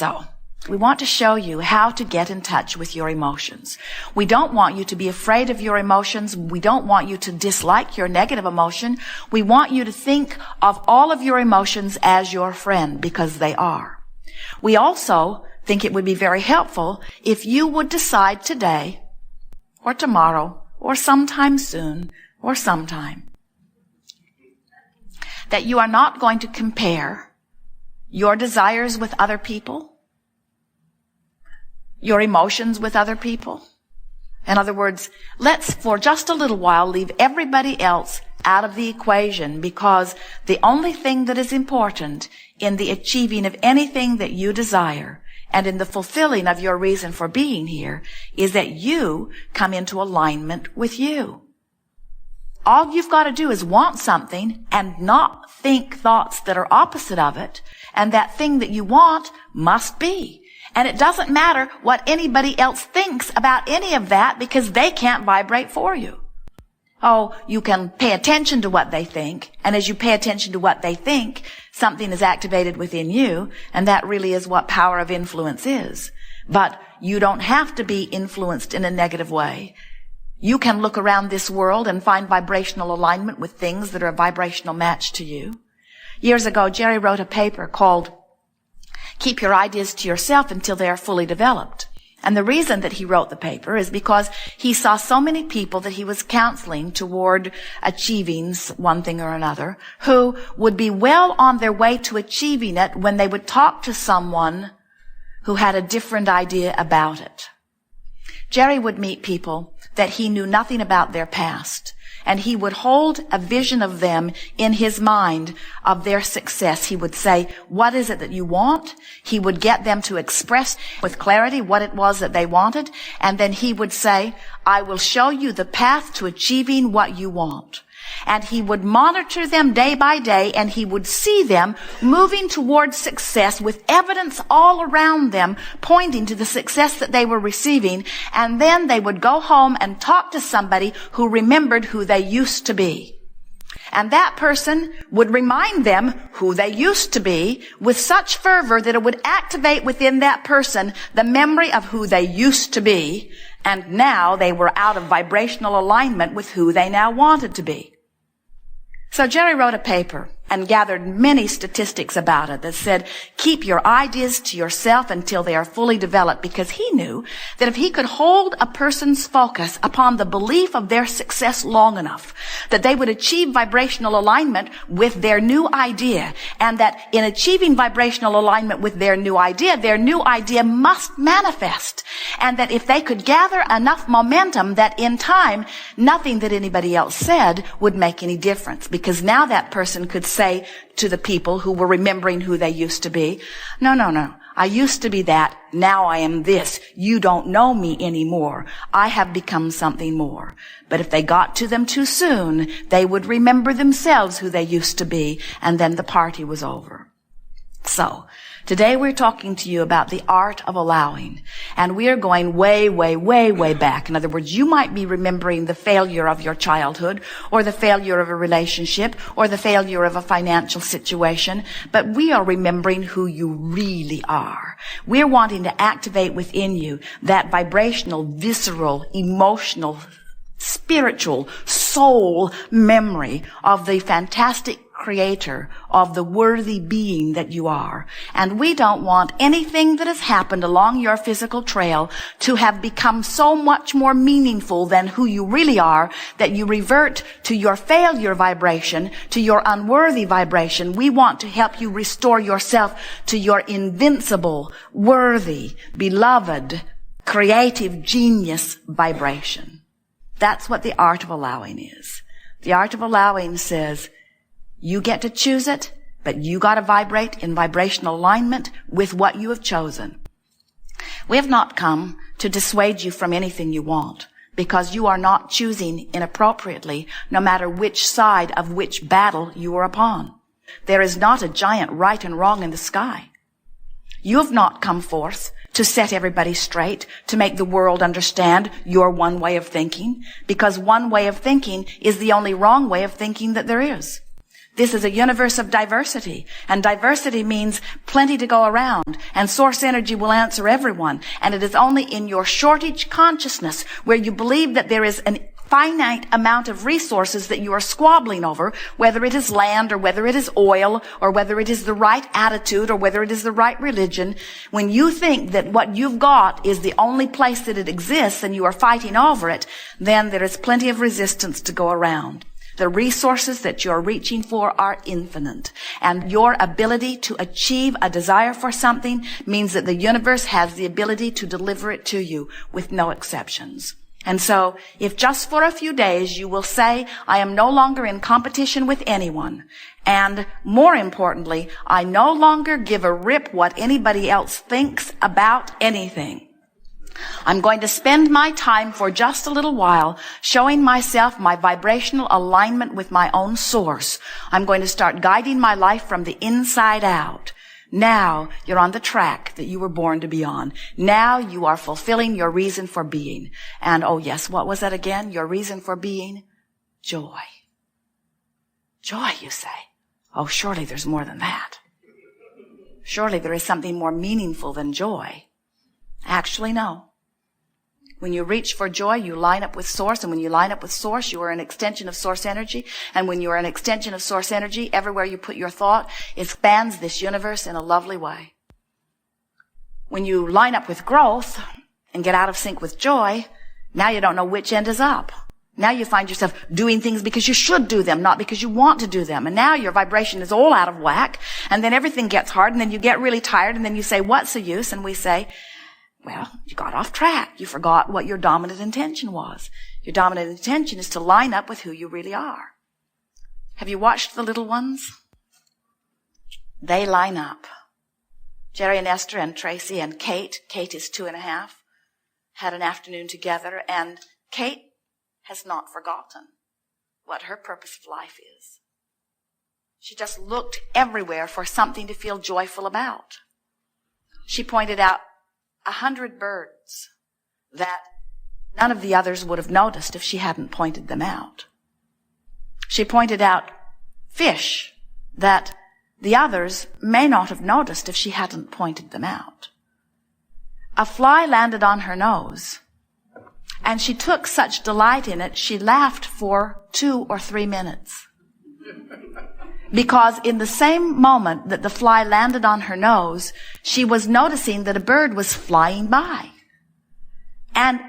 So, we want to show you how to get in touch with your emotions. We don't want you to be afraid of your emotions. We don't want you to dislike your negative emotion. We want you to think of all of your emotions as your friend, because they are. We also think it would be very helpful if you would decide today, or tomorrow, or sometime soon, or sometime, that you are not going to compare your desires with other people, your emotions with other people. In other words, let's for just a little while leave everybody else out of the equation, because the only thing that is important in the achieving of anything that you desire and in the fulfilling of your reason for being here is that you come into alignment with you. All you've got to do is want something and not think thoughts that are opposite of it, and that thing that you want must be. And it doesn't matter what anybody else thinks about any of that, because they can't vibrate for you. Oh, you can pay attention to what they think, and as you pay attention to what they think, something is activated within you, and that really is what power of influence is. But you don't have to be influenced in a negative way. You can look around this world and find vibrational alignment with things that are a vibrational match to you. Years ago, Jerry wrote a paper called Keep Your Ideas to Yourself Until They Are Fully Developed. And the reason that he wrote the paper is because he saw so many people that he was counseling toward achieving one thing or another, who would be well on their way to achieving it when they would talk to someone who had a different idea about it. Jerry would meet people that he knew nothing about their past, and he would hold a vision of them in his mind of their success. He would say, what is it that you want? He would get them to express with clarity what it was that they wanted, and then he would say, I will show you the path to achieving what you want. And he would monitor them day by day, and he would see them moving towards success with evidence all around them pointing to the success that they were receiving. And then they would go home and talk to somebody who remembered who they used to be. And that person would remind them who they used to be with such fervor that it would activate within that person the memory of who they used to be. And now they were out of vibrational alignment with who they now wanted to be. So Jerry wrote a paper and gathered many statistics about it that said, keep your ideas to yourself until they are fully developed, because he knew that if he could hold a person's focus upon the belief of their success long enough, that they would achieve vibrational alignment with their new idea, and that in achieving vibrational alignment with their new idea must manifest, and that if they could gather enough momentum that in time, nothing that anybody else said would make any difference, because now that person could say to the people who were remembering who they used to be, no, I used to be that, now I am this. You don't know me anymore. I have become something more. But if they got to them too soon, they would remember themselves who they used to be, and then the party was over. So, today we're talking to you about the art of allowing, and we are going way, way, way, way back. In other words, you might be remembering the failure of your childhood, or the failure of a relationship, or the failure of a financial situation, but we are remembering who you really are. We're wanting to activate within you that vibrational, visceral, emotional, spiritual, soul memory of the fantastic creator, of the worthy being that you are. And we don't want anything that has happened along your physical trail to have become so much more meaningful than who you really are that you revert to your failure vibration, to your unworthy vibration. We want to help you restore yourself to your invincible, worthy, beloved, creative genius vibration. That's what the art of allowing is. The art of allowing says, you get to choose it, but you got to vibrate in vibrational alignment with what you have chosen. We have not come to dissuade you from anything you want, because you are not choosing inappropriately, no matter which side of which battle you are upon. There is not a giant right and wrong in the sky. You have not come forth to set everybody straight, to make the world understand your one way of thinking, because one way of thinking is the only wrong way of thinking that there is. This is a universe of diversity, and diversity means plenty to go around, and source energy will answer everyone. And it is only in your shortage consciousness where you believe that there is an finite amount of resources that you are squabbling over, whether it is land or whether it is oil or whether it is the right attitude or whether it is the right religion. When you think that what you've got is the only place that it exists and you are fighting over it, then there is plenty of resistance to go around. The resources that you're reaching for are infinite. And your ability to achieve a desire for something means that the universe has the ability to deliver it to you with no exceptions. And so, if just for a few days you will say, I am no longer in competition with anyone, and more importantly, I no longer give a rip what anybody else thinks about anything. I'm going to spend my time for just a little while showing myself my vibrational alignment with my own source. I'm going to start guiding my life from the inside out. Now you're on the track that you were born to be on. Now you are fulfilling your reason for being. And oh yes, what was that again? Your reason for being? Joy. Joy, you say? Oh, surely there's more than that. Surely there is something more meaningful than joy. Actually, no. When you reach for joy, you line up with source, and when you line up with source, you are an extension of source energy, and when you are an extension of source energy, everywhere you put your thought, it expands this universe in a lovely way. When you line up with growth and get out of sync with joy, now you don't know which end is up. Now you find yourself doing things because you should do them, not because you want to do them. And now your vibration is all out of whack, and then everything gets hard, and then you get really tired, and then you say, what's the use? And we say, well, you got off track. You forgot what your dominant intention was. Your dominant intention is to line up with who you really are. Have you watched the little ones? They line up. Jerry and Esther and Tracy and Kate is 2.5, had an afternoon together, and Kate has not forgotten what her purpose of life is. She just looked everywhere for something to feel joyful about. She pointed out 100 birds that none of the others would have noticed if she hadn't pointed them out. She pointed out fish that the others may not have noticed if she hadn't pointed them out. A fly landed on her nose, and she took such delight in it, she laughed for 2 or 3 minutes. Because in the same moment that the fly landed on her nose, she was noticing that a bird was flying by. And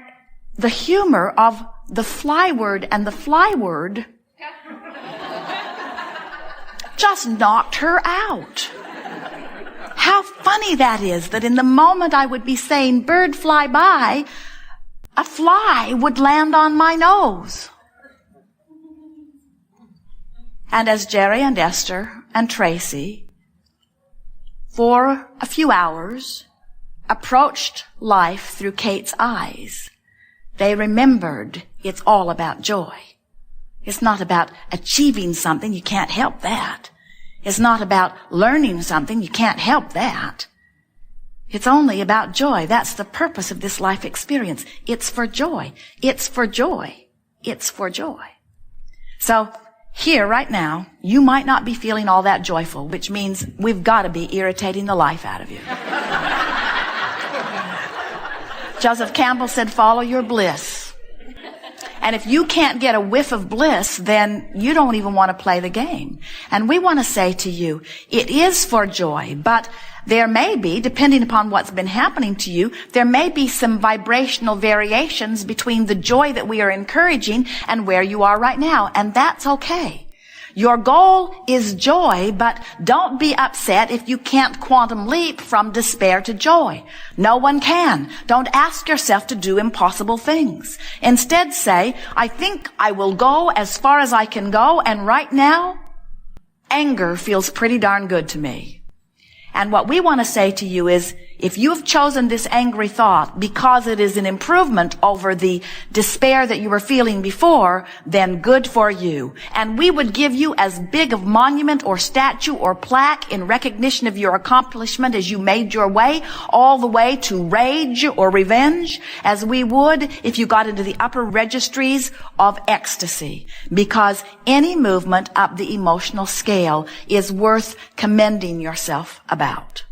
the humor of the fly word and the fly word just knocked her out. How funny that is, that in the moment I would be saying, bird fly by, a fly would land on my nose. And as Jerry and Esther and Tracy, for a few hours, approached life through Kate's eyes, they remembered it's all about joy. It's not about achieving something. You can't help that. It's not about learning something. You can't help that. It's only about joy. That's the purpose of this life experience. It's for joy. It's for joy. It's for joy. So, here, right now, you might not be feeling all that joyful, which means we've got to be irritating the life out of you. Joseph Campbell said, follow your bliss. And if you can't get a whiff of bliss, then you don't even want to play the game. And we want to say to you, it is for joy, but there may be, depending upon what's been happening to you, there may be some vibrational variations between the joy that we are encouraging and where you are right now. And that's okay. Your goal is joy, but don't be upset if you can't quantum leap from despair to joy. No one can. Don't ask yourself to do impossible things. Instead say, I think I will go as far as I can go, and right now, anger feels pretty darn good to me. And what we want to say to you is, if you have chosen this angry thought because it is an improvement over the despair that you were feeling before, then good for you. And we would give you as big of monument or statue or plaque in recognition of your accomplishment as you made your way all the way to rage or revenge as we would if you got into the upper registries of ecstasy. Because any movement up the emotional scale is worth commending yourself about.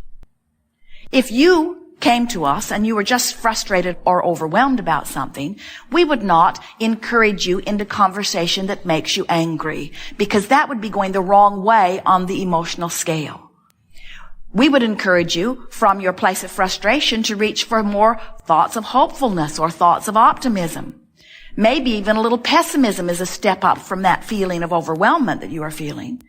If you came to us and you were just frustrated or overwhelmed about something, we would not encourage you into conversation that makes you angry, because that would be going the wrong way on the emotional scale. We would encourage you from your place of frustration to reach for more thoughts of hopefulness or thoughts of optimism. Maybe even a little pessimism is a step up from that feeling of overwhelmment that you are feeling.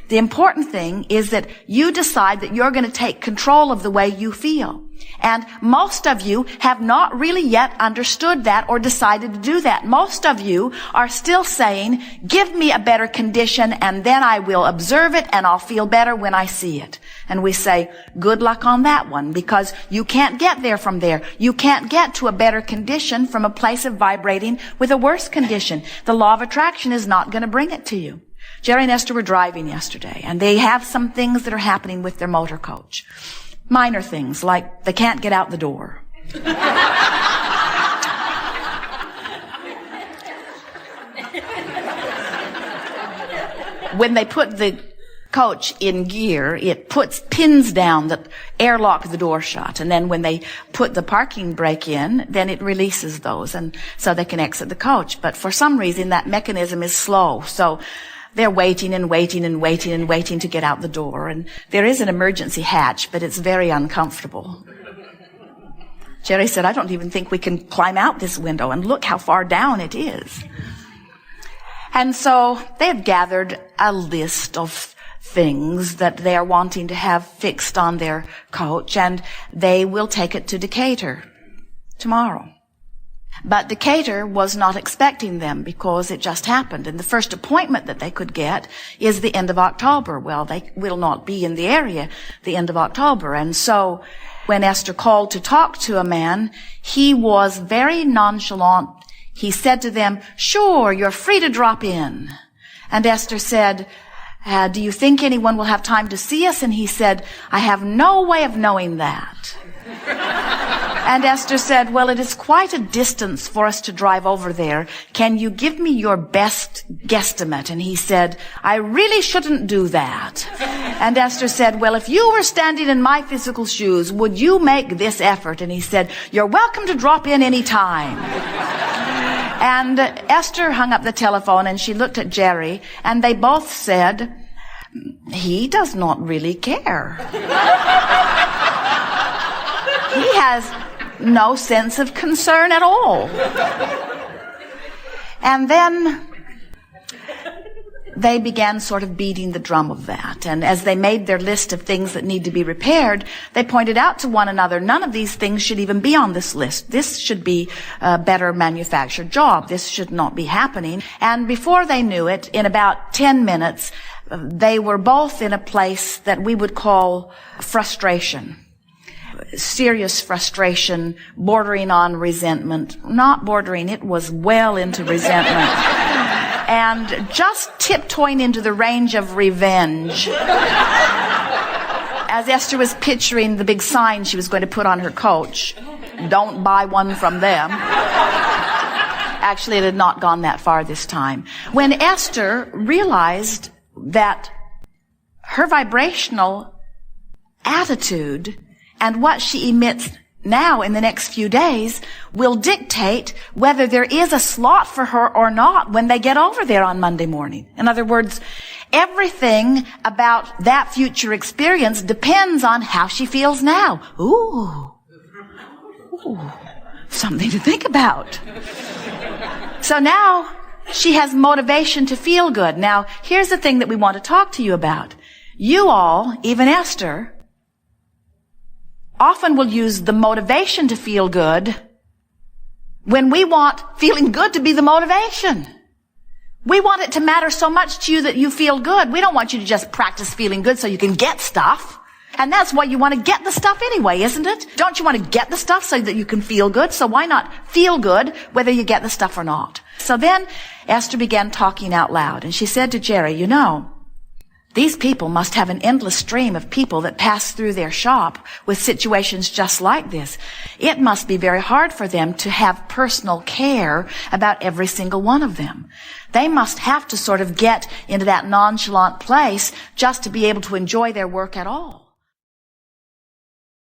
The important thing is that you decide that you're going to take control of the way you feel. And most of you have not really yet understood that or decided to do that. Most of you are still saying, give me a better condition and then I will observe it and I'll feel better when I see it. And we say, good luck on that one, because you can't get there from there. You can't get to a better condition from a place of vibrating with a worse condition. The law of attraction is not going to bring it to you. Jerry and Esther were driving yesterday, and they have some things that are happening with their motor coach. Minor things, like they can't get out the door. When they put the coach in gear, it puts pins down that airlock the door shut. And then when they put the parking brake in, then it releases those, and so they can exit the coach. But for some reason, that mechanism is slow. So they're waiting and waiting and waiting and waiting to get out the door. And there is an emergency hatch, but it's very uncomfortable. Jerry said, I don't even think we can climb out this window, and look how far down it is. And so they've gathered a list of things that they are wanting to have fixed on their coach, and they will take it to Decatur tomorrow. But Decatur was not expecting them because it just happened. And the first appointment that they could get is the end of October. Well, they will not be in the area the end of October. And so when Esther called to talk to a man, he was very nonchalant. He said to them, sure, you're free to drop in. And Esther said, do you think anyone will have time to see us? And he said, I have no way of knowing that. And Esther said, well, it is quite a distance for us to drive over there. Can you give me your best guesstimate? And he said, I really shouldn't do that. And Esther said, well, if you were standing in my physical shoes, would you make this effort? And he said, you're welcome to drop in any time. And Esther hung up the telephone and she looked at Jerry, and they both said, he does not really care. He has no sense of concern at all. And then they began sort of beating the drum of that. And as they made their list of things that need to be repaired, they pointed out to one another, none of these things should even be on this list. This should be a better manufactured job. This should not be happening. And before they knew it, in about 10 minutes, they were both in a place that we would call frustration. Serious frustration, bordering on resentment. Not bordering, it was well into resentment. And just tiptoeing into the range of revenge. As Esther was picturing the big sign she was going to put on her coach, don't buy one from them. Actually, it had not gone that far this time. When Esther realized that her vibrational attitude and what she emits now in the next few days will dictate whether there is a slot for her or not when they get over there on Monday morning. In other words, everything about that future experience depends on how she feels now. Ooh, something to think about. So now she has motivation to feel good. Now, here's the thing that we want to talk to you about. You all, even Esther, often will use the motivation to feel good when we want feeling good to be the motivation. We want it to matter so much to you that you feel good. We don't want you to just practice feeling good so you can get stuff. And that's why you want to get the stuff anyway, isn't it? Don't you want to get the stuff so that you can feel good? So why not feel good whether you get the stuff or not? So then Esther began talking out loud, and she said to Jerry, you know, these people must have an endless stream of people that pass through their shop with situations just like this. It must be very hard for them to have personal care about every single one of them. They must have to sort of get into that nonchalant place just to be able to enjoy their work at all.